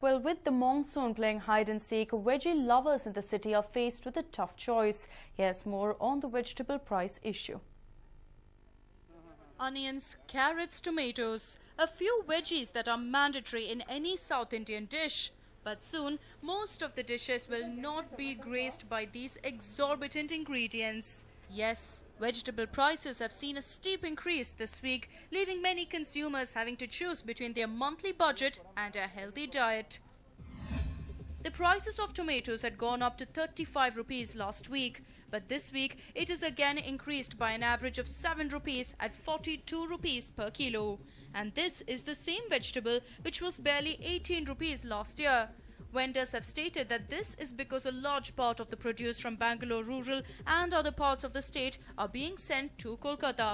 Well, with the monsoon playing hide and seek, veggie lovers in the city are faced with a tough choice. Here's more on the vegetable price issue. Onions, carrots, tomatoes, a few veggies that are mandatory in any South Indian dish. But soon, most of the dishes will not be graced by these exorbitant ingredients. Yes, vegetable prices have seen a steep increase this week, leaving many consumers having to choose between their monthly budget and a healthy diet. The prices of tomatoes had gone up to 35 rupees last week, but this week it is again increased by an average of 7 rupees at 42 rupees per kilo. And this is the same vegetable which was barely 18 rupees last year. Vendors have stated that this is because a large part of the produce from Bangalore rural and other parts of the state are being sent to Kolkata.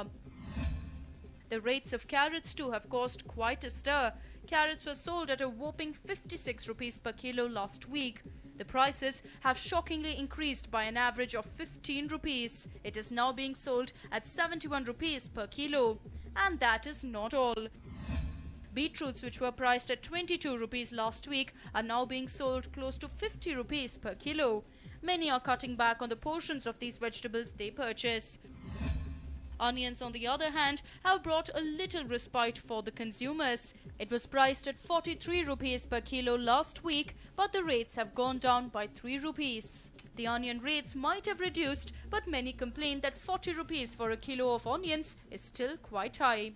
The rates of carrots too have caused quite a stir. Carrots were sold at a whopping 56 rupees per kilo last week. The prices have shockingly increased by an average of 15 rupees. It is now being sold at 71 rupees per kilo. And that is not all. Beetroots, which were priced at 22 rupees last week, are now being sold close to 50 rupees per kilo. Many are cutting back on the portions of these vegetables they purchase. Onions, on the other hand, have brought a little respite for the consumers. It was priced at 43 rupees per kilo last week, but the rates have gone down by 3 rupees. The onion rates might have reduced, but many complain that 40 rupees for a kilo of onions is still quite high.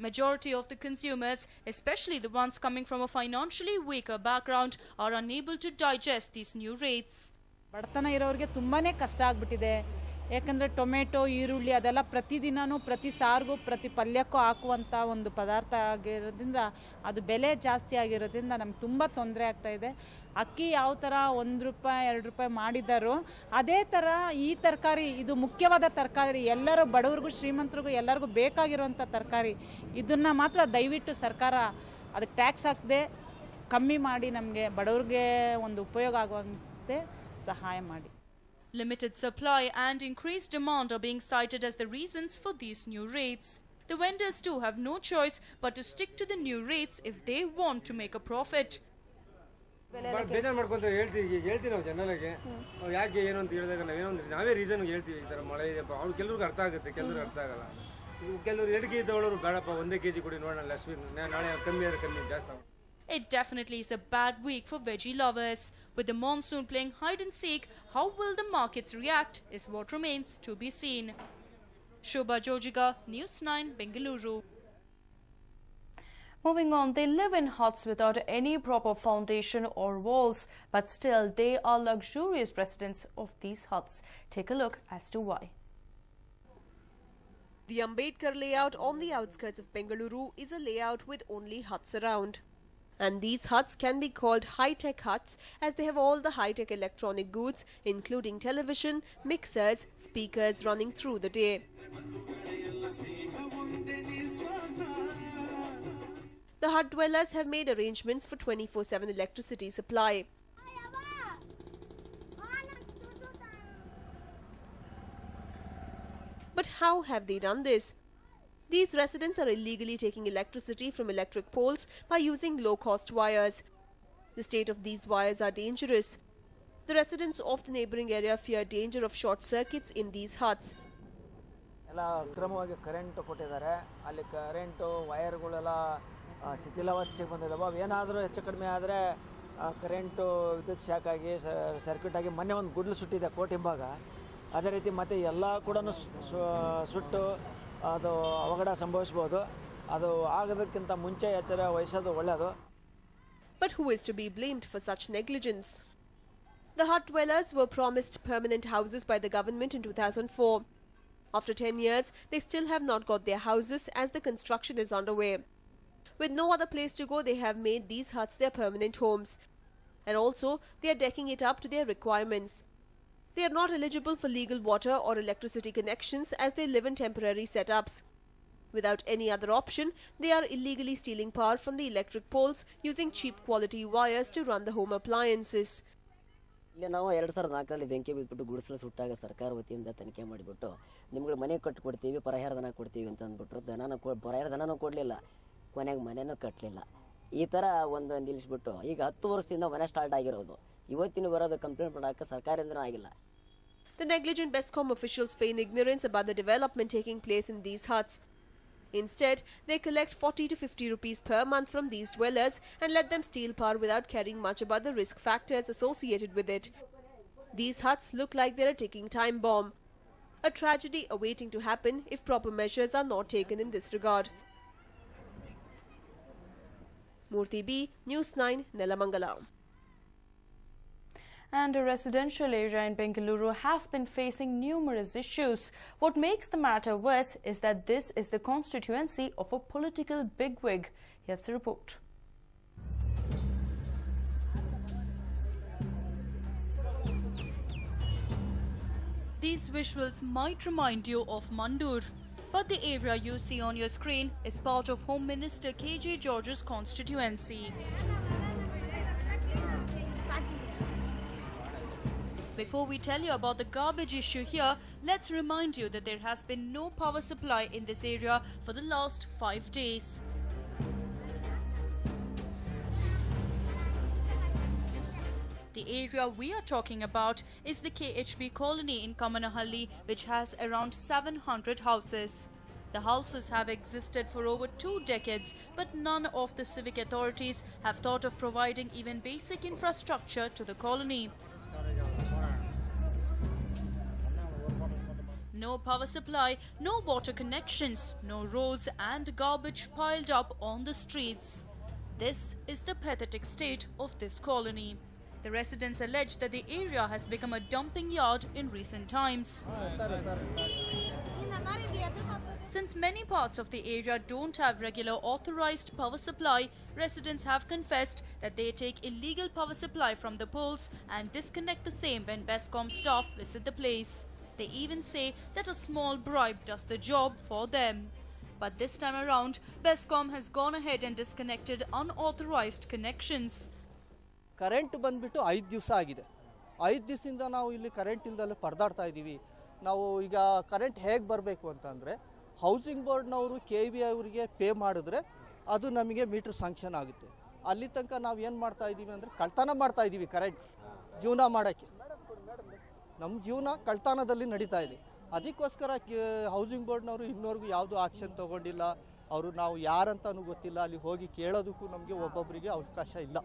Majority of the consumers, especially the ones coming from a financially weaker background, are unable to digest these new rates. ಬಡತನ ಇರೋರಿಗೆ ತುಂಬಾನೇ ಕಷ್ಟ ಆಗ್ಬಿಟ್ಟಿದೆ. ಯಾಕಂದ್ರೆ tomato, ಈರುಳ್ಳಿ ಅದೆಲ್ಲ ಪ್ರತಿದಿನನೂ ಪ್ರತಿ ಸಾರಿಗೂ ಪ್ರತಿ ಪಲ್ಯಕ್ಕೂ ಹಾಕುವಂತ ಒಂದು ಪದಾರ್ಥ ಆಗಿರೋದ್ರಿಂದ ಅದು ಬೆಲೆ ಜಾಸ್ತಿ ಆಗಿರೋದ್ರಿಂದ ನಮಗೆ ತುಂಬಾ ತೊಂದರೆ ಆಗ್ತಾ ಇದೆ. ಅಕ್ಕಿ ಯಾವ ತರ 1 ರೂಪಾಯಿ 2 ರೂಪಾಯಿ ಮಾಡಿದಾರೋ ಅದೇ ತರ ಈ ತರಕಾರಿ ಇದು ಮುಖ್ಯವಾದ ತರಕಾರಿ, ಎಲ್ಲರೂ ಬಡವರಿಗೂ ಶ್ರೀಮಂತರಿಗೂ ಎಲ್ಲರಿಗೂ ಬೇಕಾಗಿರುವಂತ ತರಕಾರಿ. ಇದನ್ನ ಮಾತ್ರ ದಯವಿಟ್ಟು ಸರ್ಕಾರ ಅದಕ್ಕೆ ಟ್ಯಾಕ್ಸ್ ಹಾಕದೆ ಕಮ್ಮಿ ಮಾಡಿ ನಮಗೆ ಬಡವರಿಗೆ ಒಂದು ಉಪಯೋಗ ಆಗುವಂತೆ ಸಹಾಯ ಮಾಡಿ. Limited supply and increased demand are being cited as the reasons for these new rates. The vendors too have no choice but to stick to the new rates if they want to make a profit. ಬೇಜಾರು ಮಾಡ್ಕೊಂತಾರೆ ಹೇಳ್ತೀವಿ ನಾವು ಜನರಿಗೆ ಯಾಕೆ ಏನು ಅಂತ ಹೇಳಿದಾಗ ನಾವೇನೋ ನಾವೇ ರೀಸನ್ ಹೇಳ್ತೀವಿ. ಈ ಥರ ಮಳೆ ಇದೆ ಅವ್ರು ಕೆಲವ್ರಿಗೆ ಅರ್ಥ ಆಗುತ್ತೆ, ಕೆಲವ್ರಿಗೆ ಅರ್ಥ ಆಗಲ್ಲ. ಕೆಲವರು 2 ಕೆಜಿ ತಗೊಳ್ಳೋರು ಬೇಡಪ್ಪ 1 ಕೆಜಿ ಕೊಡಿ ನೋಡೋಣ ನಾಳೆ ಕಮ್ಮಿ ಆದರೆ ಕಮ್ಮಿ ಜಾಸ್ತಿ. It definitely is a bad week for veggie lovers. With the monsoon playing hide and seek, how will the markets react is what remains to be seen. Shobha Jojiga, News9, Bengaluru. Moving on, they live in huts without any proper foundation or walls, but still they are luxurious residents of these huts. Take a look as to why. The Ambedkar layout on the outskirts of Bengaluru is a layout with only huts around. And these huts can be called high-tech huts as they have all the high-tech electronic goods, including television, mixers, speakers running through the day. The hut dwellers have made arrangements for 24/7 electricity supply. But how have they done this? These residents are illegally taking electricity from electric poles by using low-cost wires. The state of these wires are dangerous. The residents of the neighbouring area fear danger of short circuits in these huts. ಎಲ್ಲ ಕ್ರಮವಾಗಿ current ಕೊಟ್ಟಿದ್ದಾರೆ. ಅಲ್ಲಿ current ವೈರ್ಗಳೆಲ್ಲ ಶಿಥಿಲಾವಸ್ಥೆಗೆ ಬಂದಿದ್ದಾವೆ. ಅವೇನಾದರೂ ಹೆಚ್ಚು ಕಡಿಮೆ ಆದರೆ current ವಿದ್ಯುತ್ shock ಆಗಿ ಸರ್ಕ್ಯೂಟ್ ಆಗಿ ಮೊನ್ನೆ ಒಂದು ಗುಡ್ಲು ಸುಟ್ಟಿದೆ ಕೋಟಿಂಬಾಗ. ಅದೇ ರೀತಿ ಮತ್ತೆ ಎಲ್ಲ ಕೂಡ ಸುಟ್ಟು ಅದು ಅವಘಡ ಸಂಭವಿಸಬಹುದು. ಅದು ಆಗೋದಕ್ಕಿಂತ ಮುಂಚೆ ಎಚ್ಚರ ವಹಿಸೋದು ಒಳ್ಳೆಯದು. But who is to be blamed for such negligence? The hut dwellers were promised permanent houses by the government in 2004. After 10 years, they still have not got their houses as the construction is underway. With no other place to go, they have made these huts their permanent homes. And also, they are decking it up to their requirements. They are not eligible for legal water or electricity connections as they live in temporary setups. Without any other option, they are illegally stealing power from the electric poles using cheap quality wires to run the home appliances. ಇಲ್ಲಿ ನಾವು 2004ರಲ್ಲಿ ಬೆಂಕಿ ಬಿದ್ದುಬಿಟ್ಟು ಗುಡಿಸಲು ಸುಟ್ಟಾಗ ಸರ್ಕಾರ ವತಿಯಿಂದ ತನಿಖೆ ಮಾಡಿಬಿಟ್ಟು ನಿಮ್ಗೆ ಮನೆ ಕಟ್ಟಿಕೊಡ್ತೀವಿ, ಪರಿಹಾರ ಧನ ಕೊಡ್ತೀವಿ ಅಂತ ಅಂದ್ಬಿಟ್ರು. ಪರಿಹಾರ ಧನನೂ ಕೊಡಲಿಲ್ಲ, ಕೊನೆಗೆ ಮನೆನೂ ಕಟ್ಟಲಿಲ್ಲ. ಈ ಥರ ಒಂದು ನಿಲ್ಲಿಸ್ಬಿಟ್ಟು ಈಗ 10 ವರ್ಷದಿಂದ ಮನೆ ಸ್ಟಾರ್ಟ್ ಆಗಿರೋದು ಇವತ್ತಿನ ಬರೋದು ಕಂಪ್ಲೇಂಟ್ ಮಾಡೋಕ್ಕೆ ಸರ್ಕಾರದಿಂದನೂ ಆಗಿಲ್ಲ. The negligent BESCOM officials feign ignorance about the development taking place in these huts. Instead, they collect 40 to 50 rupees per month from these dwellers and let them steal power without caring much about the risk factors associated with it. These huts look like they're a ticking time bomb, a tragedy awaiting to happen if proper measures are not taken in this regard. Murthy B, News9, Nelamangalam. And a residential area in Bengaluru has been facing numerous issues. What makes the matter worse is that this is the constituency of a political bigwig. Here's the report. These visuals might remind you of Mandur, but the area you see on your screen is part of Home Minister KJ George's constituency. Before we tell you about the garbage issue here, let's remind you that there has been no power supply in this area for the last 5 days. The area we are talking about is the KHB colony in Kamanahalli, which has around 700 houses. The houses have existed for over 2 decades, but none of the civic authorities have thought of providing even basic infrastructure to the colony. No power supply, no water connections, no roads, and garbage piled up on the streets. This is the pathetic state of this colony. The residents allege that the area has become a dumping yard in recent times. Since many parts of the area don't have regular authorized power supply, residents have confessed that they take illegal power supply from the poles and disconnect the same when BESCOM staff visit the place. They even say that a small bribe does the job for them. But this time around, BESCOM has gone ahead and disconnected unauthorized connections. Current ಬಂದುಬಿಟ್ಟು 5 ದಿವಸ ಆಗಿದೆ. 5 ದಿವಸದಿಂದ ನಾವು ಇಲ್ಲಿ current ಇಲ್ದಲ್ಲೇ ಪರದಾಡ್ತಾ ಇದ್ದೀವಿ. ನಾವು ಈಗ current ಹೇಗೆ ಬರಬೇಕು ಅಂತಂದರೆ ಹೌಸಿಂಗ್ ಬೋರ್ಡ್ನವರು KV ಅವರಿಗೆ ಪೇ ಮಾಡಿದ್ರೆ ಅದು ನಮಗೆ ಮೀಟ್ರ್ ಸ್ಯಾಂಕ್ಷನ್ ಆಗುತ್ತೆ. ಅಲ್ಲಿ ತನಕ ನಾವು ಏನು ಮಾಡ್ತಾ ಇದ್ದೀವಿ ಅಂದರೆ ಕಳ್ತನ ಮಾಡ್ತಾ ಇದ್ದೀವಿ ಕರೆಂಟ್ ಜೀವನ ಮಾಡೋಕ್ಕೆ. ನಮ್ಮ ಜೀವನ ಕಳ್ತನದಲ್ಲಿ ನಡೀತಾ ಇದೆ. ಅದಕ್ಕೋಸ್ಕರ ಹೌಸಿಂಗ್ ಬೋರ್ಡ್ನವರು ಇನ್ನೋರ್ಗೂ ಯಾವುದೂ ಆಕ್ಷನ್ ತೊಗೊಂಡಿಲ್ಲ. ಅವರು ನಾವು ಯಾರಂತನೂ ಗೊತ್ತಿಲ್ಲ. ಅಲ್ಲಿ ಹೋಗಿ ಕೇಳೋದಕ್ಕೂ ನಮಗೆ ಒಬ್ಬೊಬ್ಬರಿಗೆ ಅವಕಾಶ ಇಲ್ಲ.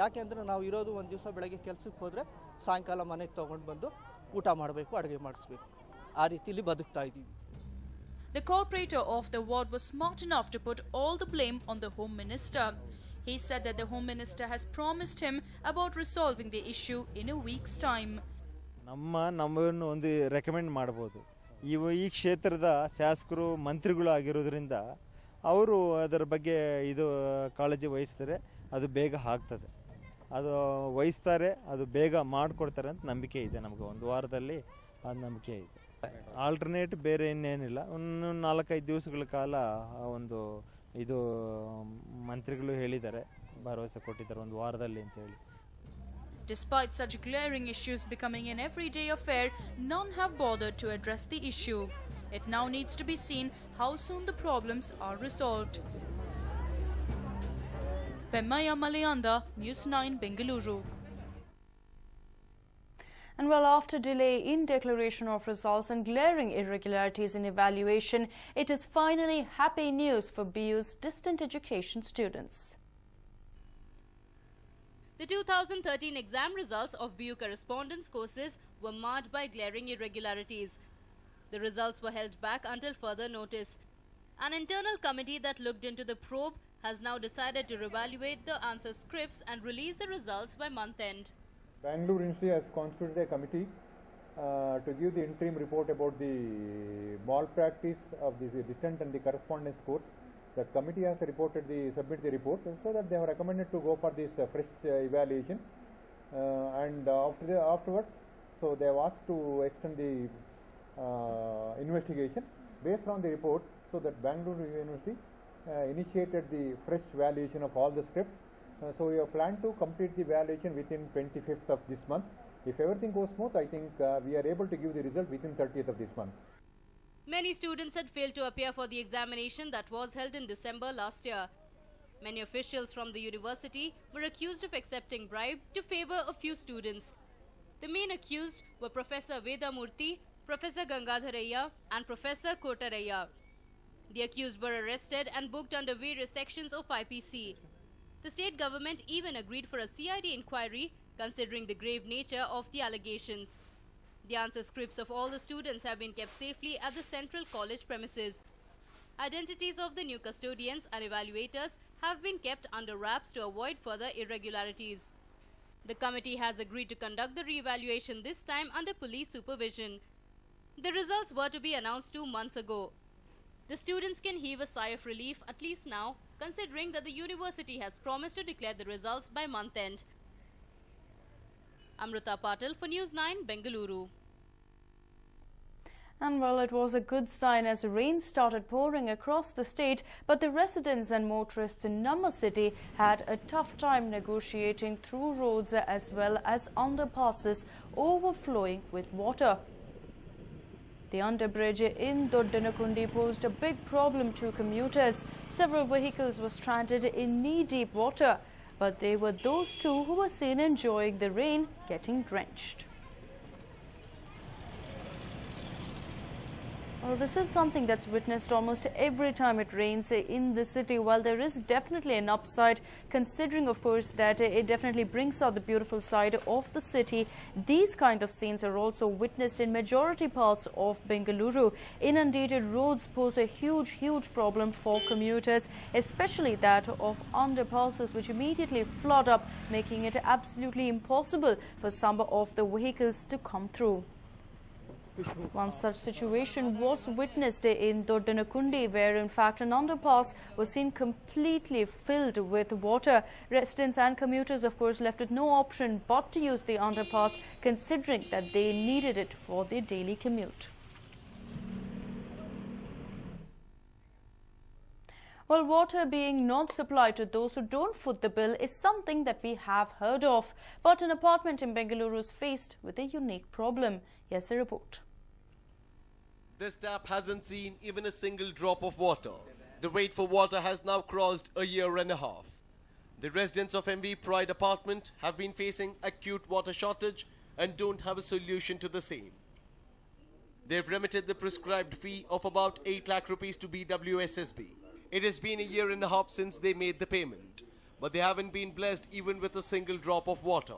ಯಾಕೆಂದರೆ ನಾವು ಇರೋದು ಒಂದು ದಿವಸ ಬೆಳಗ್ಗೆ ಕೆಲಸಕ್ಕೆ ಹೋದರೆ ಸಾಯಂಕಾಲ ಮನೆಗೆ ತೊಗೊಂಡು ಬಂದು ಊಟ ಮಾಡಬೇಕು, ಅಡುಗೆ ಮಾಡಿಸ್ಬೇಕು. ಆ ರೀತಿಯಲ್ಲಿ ಬದುಕ್ತಾ ಇದ್ದೀವಿ. The corporator of the ward was smart enough to put all the blame on the Home Minister. He said that the Home Minister has promised him about resolving the issue in a week's time. ನಮ್ಮನ್ನು ಒಂದು recommend ಮಾಡ್ಬೋದು. ಈ ಕ್ಷೇತ್ರದ ಶಾಸಕರು ಮಂತ್ರಿಗಳು ಆಗಿರೋದ್ರಿಂದ ಅವರು ಅದರ ಬಗ್ಗೆ ಇದು ಕಾಳಜಿ ವಹಿಸಿದರೆ ಅದು ಬೇಗ ಆಗ್ತದೆ. ಅದು ವಹಿಸ್ತಾರೆ, ಅದು ಬೇಗ ಮಾಡಿಕೊಡ್ತಾರೆ ಅಂತ ನಂಬಿಕೆ ಇದೆ ನಮಗೆ. ಒಂದು ವಾರದಲ್ಲಿ ಅದು ನಂಬಿಕೆ ಇದೆ. ಆಲ್ಟರ್ನೇಟ್ ಬೇರೆ ಇನ್ನೇನಿಲ್ಲ. ಒಂದು 4-5 ದಿವಸಗಳ ಕಾಲ ಒಂದು ಇದು ಮಂತ್ರಿಗಳು ಹೇಳಿದ್ದಾರೆ, ಭರವಸೆ ಕೊಟ್ಟಿದ್ದಾರೆ ಒಂದು ವಾರದಲ್ಲಿ ಅಂತ ಹೇಳಿ. Despite such glaring issues becoming an everyday affair, none have bothered to address the issue. It now needs to be seen how soon the problems are resolved. Pemmaya Malayanda, News9, Bengaluru. And well, after delay in declaration of results and glaring irregularities in evaluation, it is finally happy news for BU's distant education students. The 2013 exam results of BU correspondence courses were marred by glaring irregularities. The results were held back until further notice. An internal committee that looked into the probe has now decided to reevaluate the answer scripts and release the results by month end. Bangalore University has constituted a committee to give the interim report about the malpractice of the distant and the correspondence course. The committee has submitted the report, so that they have recommended to go for this fresh evaluation, and afterwards, so they have asked to extend the investigation based on the report, so that Bangalore University initiated the fresh valuation of all the scripts. So we have planned to complete the valuation within 25th of this month. If everything goes smooth, I think we are able to give the result within 30th of this month. Many students had failed to appear for the examination that was held in December last year. Many officials from the university were accused of accepting bribe to favor a few students. The main accused were Professor Vedamurthy, Professor Gangadharaya and Professor Kotaraya. The accused were arrested and booked under various sections of IPC. The state government even agreed for a CID inquiry considering the grave nature of the allegations. The answer scripts of all the students have been kept safely at the Central College premises. Identities of the new custodians and evaluators have been kept under wraps to avoid further irregularities. The committee has agreed to conduct the re-evaluation this time under police supervision. The results were to be announced 2 months ago. The students can heave a sigh of relief at least now, considering that the university has promised to declare the results by month end. Amrita Patil for News9, Bengaluru. And well, it was a good sign as rain started pouring across the state, but the residents and motorists in Namma city had a tough time negotiating through roads as well as underpasses overflowing with water. The underbridge in Doddanakundi posed a big problem to commuters. Several vehicles were stranded in knee-deep water, but they were those two who were seen enjoying the rain getting drenched. Well, this is something that's witnessed almost every time it rains in the city. While there is definitely an upside, considering, of course, that it definitely brings out the beautiful side of the city, these kind of scenes are also witnessed in majority parts of Bengaluru. Inundated roads pose a huge problem for commuters, especially that of underpasses, which immediately flood up, making it absolutely impossible for some of the vehicles to come through. One such situation was witnessed in Doddanakundi, where in fact an underpass was seen completely filled with water. Residents and commuters, of course, left with no option but to use the underpass, considering that they needed it for their daily commute. Well, water being not supplied to those who don't foot the bill is something that we have heard of. But an apartment in Bengaluru is faced with a unique problem. Here's a report. This tap hasn't seen even a single drop of water. The wait for water has now crossed a year and a half. The residents of MV Pride apartment have been facing acute water shortage and don't have a solution to the same. They've remitted the prescribed fee of about 8 lakh rupees to BWSSB. It has been a year and a half since they made the payment, but they haven't been blessed even with a single drop of water.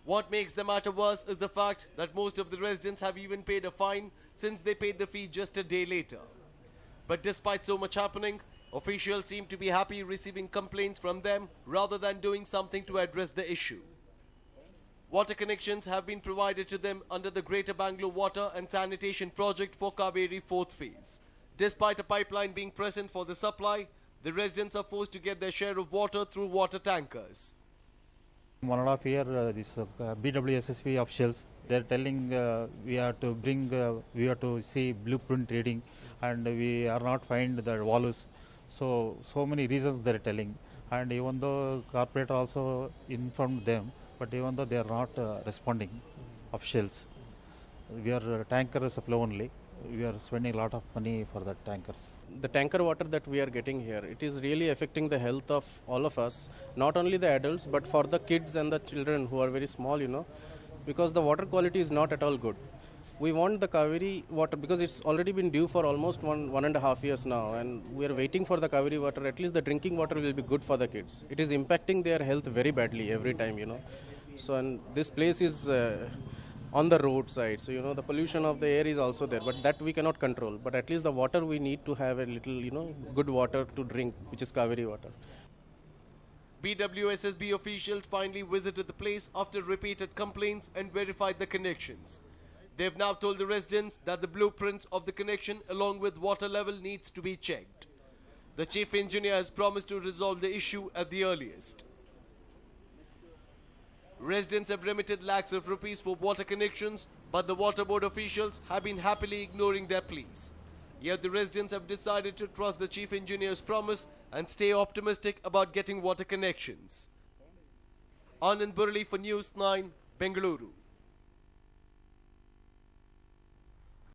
What makes the matter worse is the fact that most of the residents have even paid a fine since they paid the fee just a day later. But despite so much happening, officials seem to be happy receiving complaints from them rather than doing something to address the issue. Water connections have been provided to them under the Greater Bangalore Water and Sanitation Project for Kaveri 4th phase. Despite a pipeline being present for the supply, the residents are forced to get their share of water through water tankers. 1.5 years, this BWSSB officials, they're telling we have to bring, we have to see blueprint reading, and we are not find the values. So many reasons they're telling, and even though corporate also informed them, but even though they are not responding, officials, we are tanker supply only. We are spending a lot of money for the tankers. The tanker water that we are getting here, it is really affecting the health of all of us, not only the adults, but for the kids and the children who are very small, because the water quality is not at all good. We want the Kaveri water because it's already been due for almost 1.5 years now, and we are waiting for the Kaveri water. At least the drinking water will be good for the kids. It is impacting their health very badly every time, So, and this place is on the roadside, so the pollution of the air is also there, but that we cannot control. But at least the water, we need to have a little, good water to drink, which is Kaveri water. BWSSB officials finally visited the place after repeated complaints and verified the connections. They've now told the residents that the blueprints of the connection along with water level needs to be checked. The chief engineer has promised to resolve the issue at the earliest. Residents have remitted lakhs of rupees for water connections, but the water board officials have been happily ignoring their pleas. Yet the residents have decided to trust the chief engineer's promise and stay optimistic about getting water connections. Anand Burli for News9, Bengaluru.